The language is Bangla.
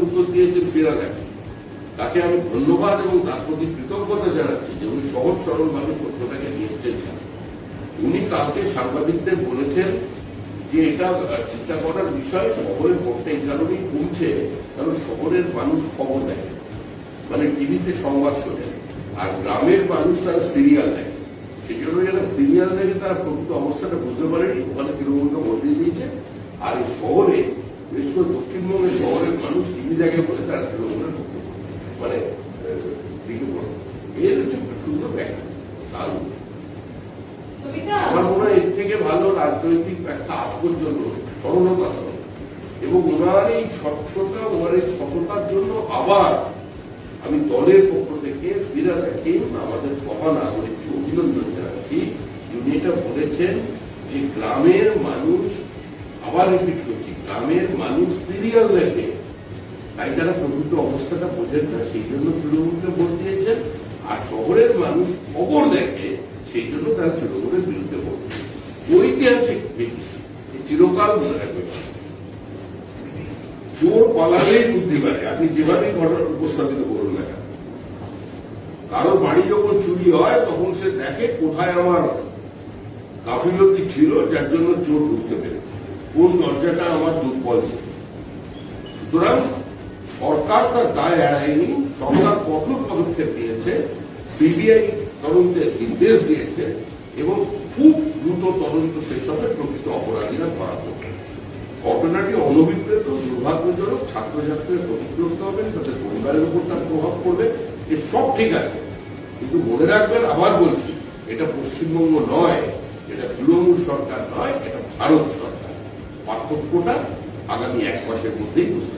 উত্তর দিয়েছেন ফিরাদাকে, তাকে আমি ধন্যবাদ এবং তার প্রতি কৃতজ্ঞতা জানাচ্ছি যে উনি সহজ সরল ভাবে সত্যটাকে নিয়েছেন। উনি কালকে সাংবাদিকদের বলেছেন যে এটা চিন্তা করার বিষয়, শহরের ভোটটা এই কারণেই কমছে কারণ শহরের মানুষ খবর দেয়, মানে টিভিতে সংবাদ শোনে, আর গ্রামের মানুষ তারা সিরিয়াল দেয়। সেই জন্য যারা সিরিয়াল দেখে তারা প্রকৃত অবস্থাটা বুঝতে পারেনি, ওখানে তৃণমূলকে বদলে দিয়েছে। আর এই শহরে, বিশেষ করে দক্ষিণবঙ্গের শহরের মানুষ টিভি দেখে বলে তারা তৃণমূলের পক্ষে মানে দিকে পড়ে। এর হচ্ছে সুন্দর ব্যাখ্যা। দারুণ। আমার মনে হয় এর থেকে ভালো রাজনৈতিক ব্যাখ্যা আজ পর্যন্ত সরলতা এবং ওনার এই স্বচ্ছতা, ওনার এই সততার জন্য আবার আমি দলের পক্ষ থেকে ফিরাদাকে আমাদের মহানাগরিককে অভিনন্দন জানাচ্ছি। উনি এটা বলেছেন যে গ্রামের মানুষ, আবার রিপিট করছি, গ্রামের মানুষ সিরিয়াল দেখে, তাই তারা প্রকৃত অবস্থাটা বোঝেন না, সেই জন্য তৃণমূলকে ভোট দিয়েছেন। আর শহরের মানুষ খবর দেখে, সেই জন্য তারা তৃণমূলের বিরুদ্ধে ভোট দিয়েছে। ঐতিহাসিক চিরকাল মনে রাখবে, চোর পালালেই বুদ্ধি পারে। আপনি যেভাবে ঘটনা উপস্থাপিত করুন না কেন, কারোর বাড়ি যখন চুরি হয় তখন সে দেখে কোথায় আমার গাফিলতি ছিল যার জন্য চোর ঢুকতে পেরেছে, কোন দরজাটা আমার দুর্বল ছিল। সুতরাং সরকার তার দায় এড়ায়নি, সরকার কঠোর পদক্ষেপ নিয়েছে, সিবিআই তদন্তের নির্দেশ দিয়েছে এবং খুব দ্রুত তদন্ত শেষ হবে, প্রকৃত অপরাধীরা ধরা পড়বে। ঘটনাটি অনভিপ্রেত, দুর্ভাগ্যজনক, ছাত্রছাত্রীরা ক্ষতিগ্রস্ত হবেন, তাদের পরিবারের উপর তার প্রভাব পড়বে, এ সব ঠিক আছে। কিন্তু মনে রাখবেন, আবার বলছি, এটা পশ্চিমবঙ্গ নয়, এটা তৃণমূল সরকার নয়, এটা ভারত সরকার। পার্থক্যটা আগামী 1 মাসের মধ্যেই বুঝতে